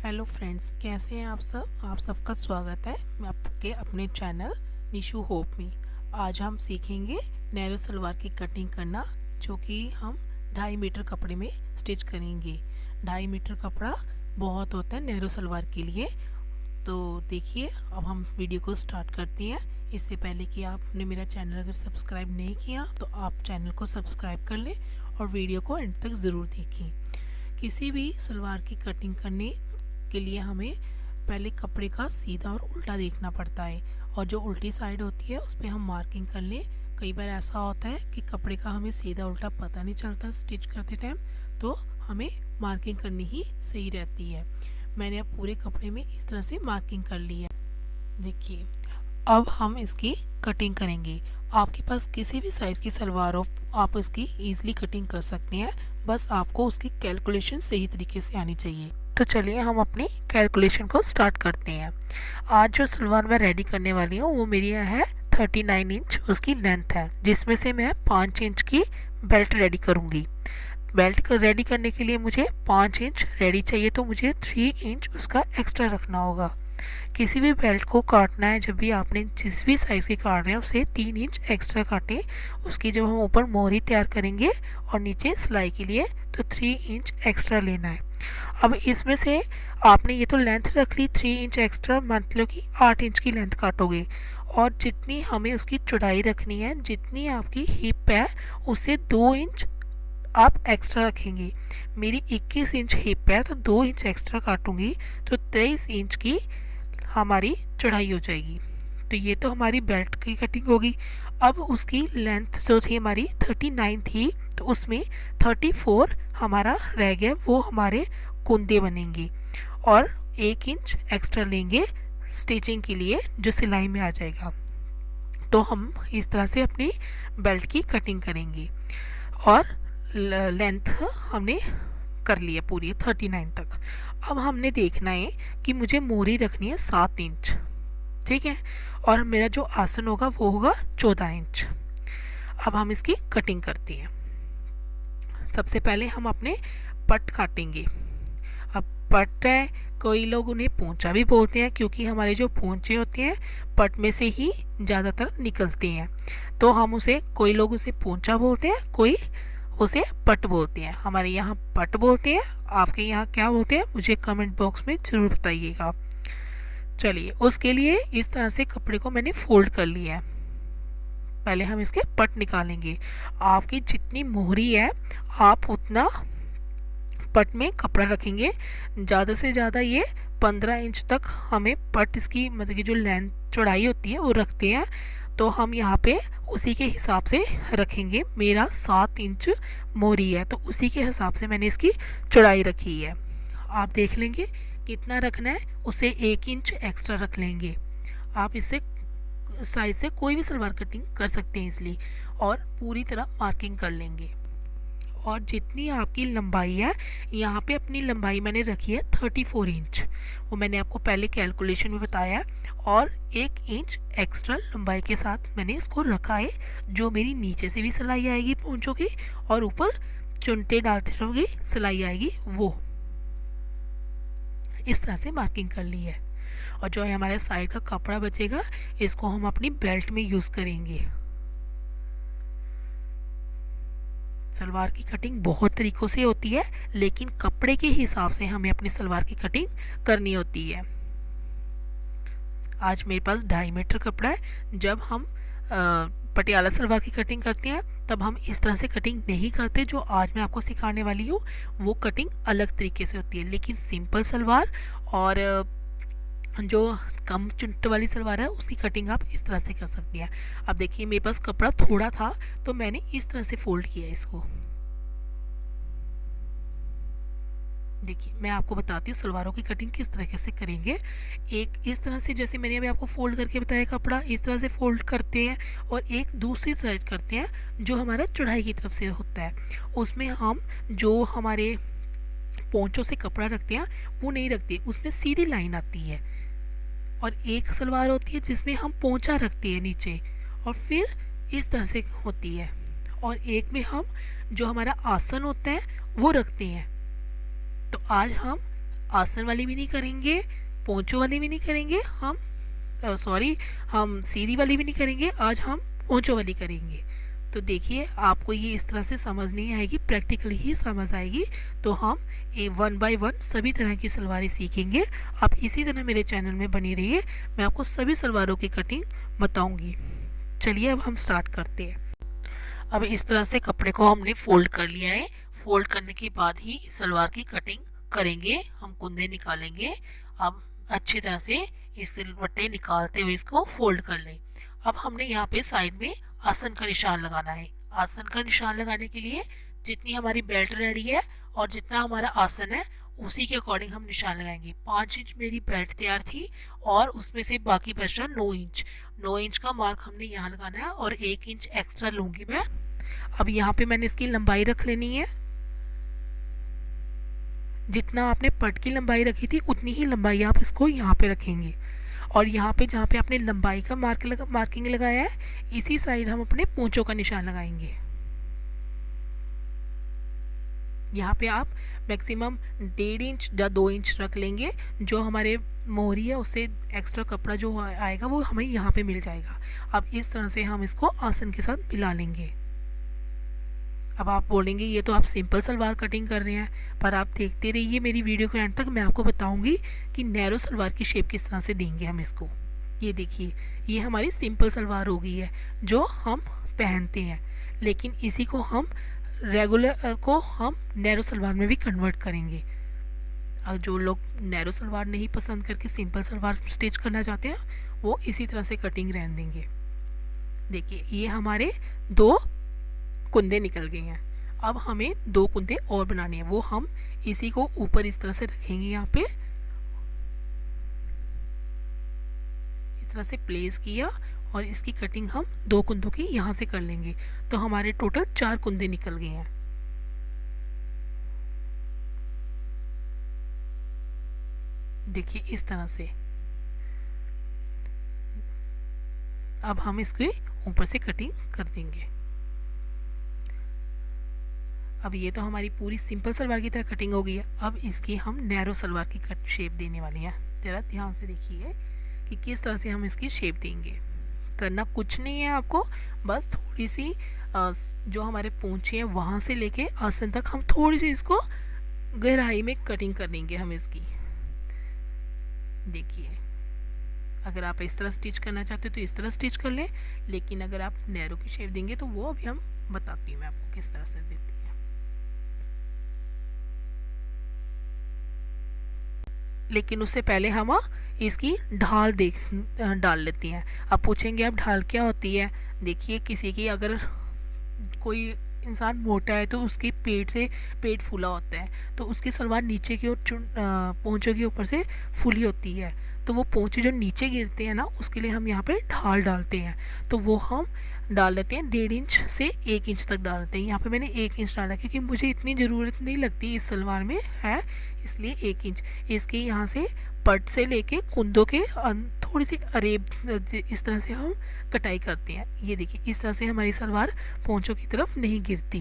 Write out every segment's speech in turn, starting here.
Hello friends, कैसे हैं आप सब। आप सबका स्वागत है मैं आपके अपने चैनल निशु होप में। आज हम सीखेंगे नैरो सलवार की कटिंग करना, जो कि हम 2.5 मीटर कपड़े में स्टिच करेंगे। 2.5 मीटर कपड़ा बहुत होता है नैरो सलवार के लिए। तो देखिए, अब हम वीडियो को स्टार्ट करते हैं। इससे पहले कि आपने मेरा चैनल अगर सब्सक्राइब नहीं किया तो आप चैनल को सब्सक्राइब कर लें और वीडियो को एंड तक ज़रूर देखें। किसी भी सलवार की कटिंग करने के लिए हमें पहले कपड़े का सीधा और उल्टा देखना पड़ता है, और जो उल्टी साइड होती है उस पर हम मार्किंग कर लें। कई बार ऐसा होता है कि कपड़े का हमें सीधा उल्टा पता नहीं चलता स्टिच करते टाइम, तो हमें मार्किंग करनी ही सही रहती है। मैंने अब पूरे कपड़े में इस तरह से मार्किंग कर ली है। देखिए, अब हम इसकी कटिंग करेंगे। आपके पास किसी भी साइज़ की सलवार हो, आप इसकी ईजिली कटिंग कर सकते हैं। बस आपको उसकी कैलकुलेशन सही तरीके से आनी चाहिए। तो चलिए हम अपनी कैलकुलेशन को स्टार्ट करते हैं। आज जो सलवार मैं रेडी करने वाली हूँ वो मेरी है 39 इंच उसकी लेंथ है, जिसमें से मैं 5 इंच की बेल्ट रेडी करूँगी। बेल्ट रेडी करने के लिए मुझे 5 इंच रेडी चाहिए, तो मुझे 3 इंच उसका एक्स्ट्रा रखना होगा। किसी भी बेल्ट को काटना है, जब भी आपने जिस भी साइज़ की काट रहे हैं उसे 3 इंच एक्स्ट्रा काटें। उसकी जब हम ऊपर मोहरी तैयार करेंगे और नीचे सिलाई के लिए, तो 3 इंच एक्स्ट्रा लेना है। अब इसमें से आपने ये तो लेंथ रख ली 3 इंच एक्स्ट्रा, मतलब कि 8 इंच की लेंथ काटोगे। और जितनी हमें उसकी चौड़ाई रखनी है, जितनी आपकी हिप है उससे 2 इंच आप एक्स्ट्रा रखेंगे। मेरी 21 इंच हिप है, तो 2 इंच एक्स्ट्रा काटूंगी, तो 23 इंच की हमारी चौड़ाई हो जाएगी। तो ये तो हमारी बेल्ट की कटिंग होगी। अब उसकी लेंथ जो थी हमारी 39 थी, तो उसमें 34 हमारा रह गया, वो हमारे कुंदे बनेंगे। और 1 इंच एक्स्ट्रा लेंगे स्टिचिंग के लिए, जो सिलाई में आ जाएगा। तो हम इस तरह से अपनी बेल्ट की कटिंग करेंगे। और लेंथ हमने कर लिया पूरी 39 तक। अब हमने देखना है कि मुझे मोहरी रखनी है 7 इंच, ठीक है। और मेरा जो आसन होगा वो होगा 14 इंच। अब हम इसकी कटिंग करते हैं। सबसे पहले हम अपने पट काटेंगे। अब पट है, कई लोग उन्हें पोंचा भी बोलते हैं, क्योंकि हमारे जो पोंचे होते हैं पट में से ही ज़्यादातर निकलते हैं। तो हम उसे, कोई लोग उसे पोंचा बोलते हैं, कोई उसे पट बोलते हैं। हमारे यहाँ पट बोलते हैं, आपके यहाँ क्या बोलते हैं मुझे कमेंट बॉक्स में ज़रूर बताइएगा। चलिए, उसके लिए इस तरह से कपड़े को मैंने फोल्ड कर लिया है। पहले हम इसके पट निकालेंगे। आपकी जितनी मोहरी है आप उतना पट में कपड़ा रखेंगे। ज़्यादा से ज़्यादा ये 15 इंच तक हमें पट, इसकी मतलब कि जो लेंथ चौड़ाई होती है वो रखते हैं। तो हम यहाँ पे उसी के हिसाब से रखेंगे। मेरा 7 इंच मोहरी है, तो उसी के हिसाब से मैंने इसकी चौड़ाई रखी है। आप देख लेंगे कितना रखना है, उसे 1 इंच एक्स्ट्रा रख लेंगे। आप इससे साइज से कोई भी सलवार कटिंग कर सकते हैं इसलिए। और पूरी तरह मार्किंग कर लेंगे। और जितनी आपकी लंबाई है, यहाँ पे अपनी लंबाई मैंने रखी है 34 इंच, वो मैंने आपको पहले कैलकुलेशन में बताया है। और 1 इंच एक्स्ट्रा लंबाई के साथ मैंने इसको रखा है, जो मेरी नीचे से भी सिलाई आएगी पोंचों की, और ऊपर चुनटे डालते रहोगे सिलाई आएगी वो। इस तरह से मार्किंग कर ली है। और जो है हमारे साइड का कपड़ा बचेगा, इसको हम अपनी बेल्ट में यूज़ करेंगे। सलवार की कटिंग बहुत तरीक़ों से होती है, लेकिन कपड़े के हिसाब से हमें अपनी सलवार की कटिंग करनी होती है। आज मेरे पास 2.5 मीटर कपड़ा है। जब हम पटियाला सलवार की कटिंग करते हैं तब हम इस तरह से कटिंग नहीं करते। जो आज मैं आपको सिखाने वाली हूँ वो कटिंग अलग तरीके से होती है। लेकिन सिंपल सलवार और जो कम चुन्ट वाली सलवार है उसकी कटिंग आप इस तरह से कर सकती हैं। अब देखिए, मेरे पास कपड़ा थोड़ा था तो मैंने इस तरह से फोल्ड किया इसको। देखिए, मैं आपको बताती हूँ सलवारों की कटिंग किस तरीके से करेंगे। एक इस तरह से, जैसे मैंने अभी आपको फोल्ड करके बताया, कपड़ा इस तरह से फोल्ड करते हैं। और एक दूसरी साइड करते हैं जो हमारा चौड़ाई की तरफ से होता है, उसमें हम जो हमारे पोंचों से कपड़ा रखते हैं वो नहीं रखते, उसमें सीधी लाइन आती है। और एक सलवार होती है जिसमें हम पोंचा रखते हैं नीचे, और फिर इस तरह से होती है। और एक में हम जो हमारा आसन होता है वो रखते हैं। तो आज हम आसन वाली भी नहीं करेंगे, पोंचो वाली भी नहीं करेंगे, हम सीधी वाली भी नहीं करेंगे, आज हम पोंचो वाली करेंगे। तो देखिए आपको ये इस तरह से समझ नहीं आएगी, प्रैक्टिकली ही समझ आएगी। तो हम वन बाय वन सभी तरह की सलवारें सीखेंगे। आप इसी तरह मेरे चैनल में बनी रहिए, मैं आपको सभी सलवारों की कटिंग बताऊंगी। चलिए अब हम स्टार्ट करते हैं। अब इस तरह से कपड़े को हमने फोल्ड कर लिया है। फोल्ड करने के बाद ही सलवार की कटिंग करेंगे। हम कुंदे निकालेंगे। अब अच्छी तरह से ये सिलवट्टे निकालते हुए इसको फोल्ड कर लें। अब हमने यहाँ पे साइड में आसन का निशान लगाना है। आसन का निशान लगाने के लिए जितनी हमारी बेल्ट रेडी है और जितना हमारा आसन है उसी के अकॉर्डिंग हम निशान लगाएंगे। 5 इंच मेरी बेल्ट तैयार थी और उसमें से बाकी बचा 9 इंच। 9 इंच का मार्क हमने यहाँ लगाना है और 1 इंच एक्स्ट्रा लूंगी मैं। अब यहाँ पे मैंने इसकी लंबाई रख लेनी है। जितना आपने पट की लंबाई रखी थी उतनी ही लंबाई आप इसको यहाँ पे रखेंगे। और यहाँ पे जहाँ पे आपने लंबाई का मार्किंग लगाया है, इसी साइड हम अपने पूंछों का निशान लगाएंगे। यहाँ पे आप मैक्सिमम 1.5 इंच या 2 इंच रख लेंगे। जो हमारे मोहरी है उससे एक्स्ट्रा कपड़ा जो आएगा वो हमें यहाँ पे मिल जाएगा। अब इस तरह से हम इसको आसन के साथ मिला लेंगे। अब आप बोलेंगे ये तो आप सिंपल सलवार कटिंग कर रहे हैं, पर आप देखते रहिए मेरी वीडियो के एंड तक। मैं आपको बताऊंगी कि नैरो सलवार की शेप किस तरह से देंगे हम इसको। ये देखिए, ये हमारी सिंपल सलवार हो गई है जो हम पहनते हैं, लेकिन इसी को हम रेगुलर को हम नैरो सलवार में भी कन्वर्ट करेंगे। और जो लोग नैरो सलवार नहीं पसंद करके सिंपल सलवार स्टिच करना चाहते हैं वो इसी तरह से कटिंग रहने देंगे। देखिए ये हमारे 2 कुंदे निकल गए हैं। अब हमें 2 कुंदे और बनाने हैं। वो हम इसी को ऊपर इस तरह से रखेंगे। यहाँ पे इस तरह से प्लेस किया और इसकी कटिंग हम 2 कुंदों की यहाँ से कर लेंगे। तो हमारे टोटल 4 कुंदे निकल गए हैं। देखिए इस तरह से। अब हम इसके ऊपर से कटिंग कर देंगे। अब ये तो हमारी पूरी सिंपल सलवार की तरह कटिंग हो गई है। अब इसकी हम नैरो सलवार की कट शेप देने वाली हैं। ज़रा ध्यान से देखिए कि किस तरह से हम इसकी शेप देंगे। करना कुछ नहीं है आपको, बस थोड़ी सी जो हमारे पोंछे हैं वहाँ से लेके आसन तक हम थोड़ी सी इसको गहराई में कटिंग कर लेंगे हम इसकी। देखिए, अगर आप इस तरह स्टिच करना चाहते हो तो इस तरह स्टिच कर लें, लेकिन अगर आप नैरो की शेप देंगे तो वो अभी हम बताती हूँ मैं आपको किस तरह से देती हैं। लेकिन उससे पहले हम इसकी ढाल डाल लेती हैं। अब पूछेंगे अब ढाल क्या होती है। देखिए, किसी की अगर कोई इंसान मोटा है तो उसके पेट फूला होता है, तो उसकी सलवार नीचे की ओर पोंचों के ऊपर से फूली होती है। तो वो पोंचे जो नीचे गिरते हैं ना, उसके लिए हम यहाँ पे ढाल डालते हैं। तो वो हम डाल लेते हैं 1.5 इंच से 1 इंच तक डालते हैं। यहाँ पे मैंने 1 इंच डाला क्योंकि मुझे इतनी ज़रूरत नहीं लगती इस सलवार में है, इसलिए 1 इंच। इसके यहाँ से पट से लेके कुंदों के थोड़ी सी अरेब इस तरह से हम कटाई करते हैं। ये देखिए, इस तरह से हमारी सलवार पोंचों की तरफ नहीं गिरती।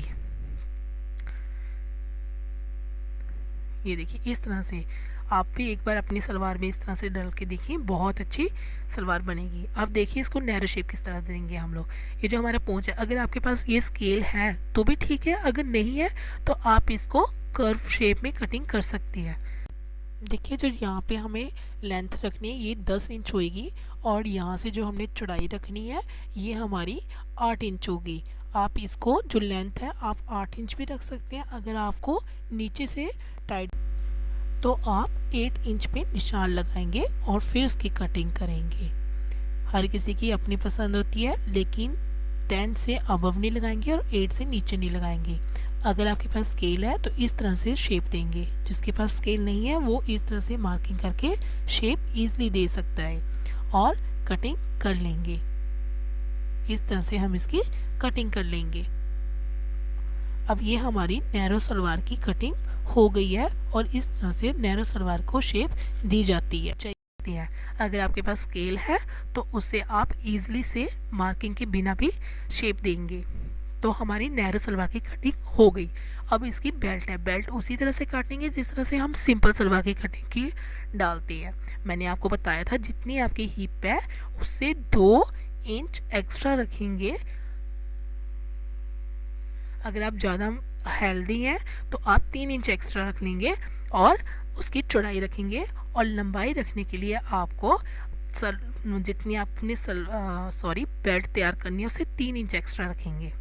ये देखिए, इस तरह से आप भी एक बार अपनी सलवार में इस तरह से डाल के देखिए, बहुत अच्छी सलवार बनेगी। अब देखिए इसको नैरो शेप किस तरह देंगे हम लोग। ये जो हमारा पोंच है, अगर आपके पास ये स्केल है तो भी ठीक है, अगर नहीं है तो आप इसको कर्व शेप में कटिंग कर सकती है। देखिए, जो यहाँ पे हमें लेंथ रखनी है ये 10 इंच होगी और यहाँ से जो हमने चौड़ाई रखनी है ये हमारी 8 इंच होगी। आप इसको जो लेंथ है आप 8 इंच भी रख सकते हैं। अगर आपको नीचे से टाइट तो आप 8 इंच पे निशान लगाएंगे और फिर उसकी कटिंग करेंगे। हर किसी की अपनी पसंद होती है, लेकिन 10 से अबव नहीं लगाएंगे और 8 से नीचे नहीं लगाएंगे। अगर आपके पास स्केल है तो इस तरह से शेप देंगे। जिसके पास स्केल नहीं है वो इस तरह से मार्किंग करके शेप ईजिली दे सकता है और कटिंग कर लेंगे। इस तरह से हम इसकी कटिंग कर लेंगे। अब ये हमारी नैरो सलवार की कटिंग हो गई है और इस तरह से नैरो सलवार को शेप दी जाती है। अगर आपके पास स्केल है तो उससे आप इजीली से मार्किंग के बिना भी शेप देंगे। तो हमारी नैरो सलवार की कटिंग हो गई। अब इसकी बेल्ट है, बेल्ट उसी तरह से काटेंगे जिस तरह से हम सिंपल सलवार की कटिंग की डालते हैं। मैंने आपको बताया था जितनी आपकी हिप है उससे 2 इंच एक्स्ट्रा रखेंगे। अगर आप ज़्यादा हेल्दी हैं तो आप 3 इंच एक्स्ट्रा रख लेंगे और उसकी चौड़ाई रखेंगे, और लंबाई रखने के लिए आपको जितनी आपने बेल्ट तैयार करनी है उससे 3 इंच एक्स्ट्रा रखेंगे।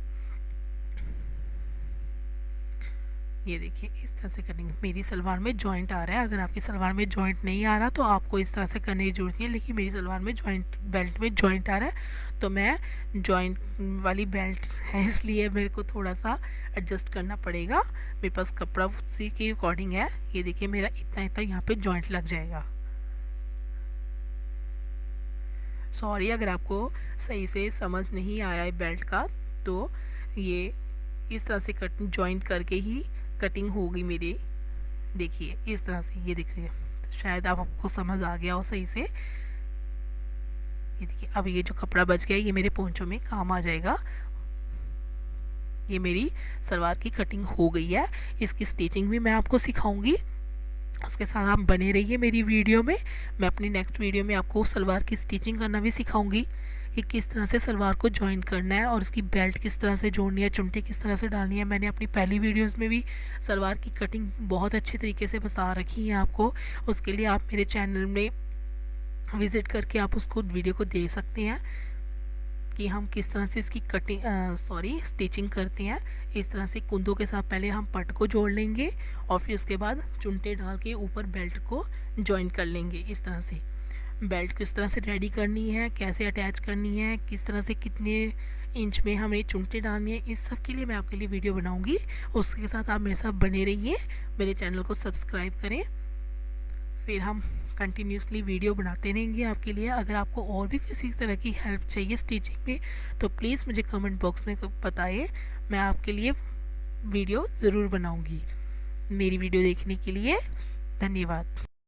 ये देखिए इस तरह से कटिंग। मेरी सलवार में जॉइंट आ रहा है, अगर आपकी सलवार में जॉइंट नहीं आ रहा तो आपको इस तरह से करने की जरूरत है, लेकिन मेरी सलवार में जॉइंट, बेल्ट में जॉइंट आ रहा है तो मैं जॉइंट वाली बेल्ट है इसलिए मेरे को थोड़ा सा एडजस्ट करना पड़ेगा। मेरे पास कपड़ा उसी के अकॉर्डिंग है। ये देखिए मेरा इतना इतना यहाँ पे जॉइंट लग जाएगा। सॉरी अगर आपको सही से समझ नहीं आया है बेल्ट का, तो ये इस तरह से कट जॉइंट करके ही कटिंग होगी मेरी। देखिए इस तरह से, ये देखिए शायद आपको समझ आ गया हो सही से। ये देखिए अब ये जो कपड़ा बच गया ये मेरे पोंचों में काम आ जाएगा। ये मेरी सलवार की कटिंग हो गई है। इसकी स्टिचिंग भी मैं आपको सिखाऊंगी, उसके साथ आप बने रहिए मेरी वीडियो में। मैं अपनी नेक्स्ट वीडियो में आपको सलवार की स्टिचिंग करना भी सिखाऊंगी कि किस तरह से सलवार को जॉइन करना है और उसकी बेल्ट किस तरह से जोड़नी है, चुन्टी किस तरह से डालनी है। मैंने अपनी पहली वीडियोस में भी सलवार की कटिंग बहुत अच्छे तरीके से बता रखी है आपको। उसके लिए आप मेरे चैनल में विज़िट करके आप उसको वीडियो को देख सकते हैं कि हम किस तरह से इसकी स्टिचिंग करते हैं। इस तरह से कुंदों के साथ पहले हम पट को जोड़ लेंगे और फिर उसके बाद चुन्टे डाल के ऊपर बेल्ट को जॉइन कर लेंगे। इस तरह से बेल्ट किस तरह से रेडी करनी है, कैसे अटैच करनी है, किस तरह से कितने इंच में हमें चुन्टे डालनी है, इस सब के लिए मैं आपके लिए वीडियो बनाऊंगी। उसके साथ आप मेरे साथ बने रहिए, मेरे चैनल को सब्सक्राइब करें, फिर हम कंटिन्यूसली वीडियो बनाते रहेंगे आपके लिए। अगर आपको और भी किसी तरह की हेल्प चाहिए स्टिचिंग में तो प्लीज़ मुझे कमेंट बॉक्स में बताइए, मैं आपके लिए वीडियो ज़रूर बनाऊंगी। मेरी वीडियो देखने के लिए धन्यवाद।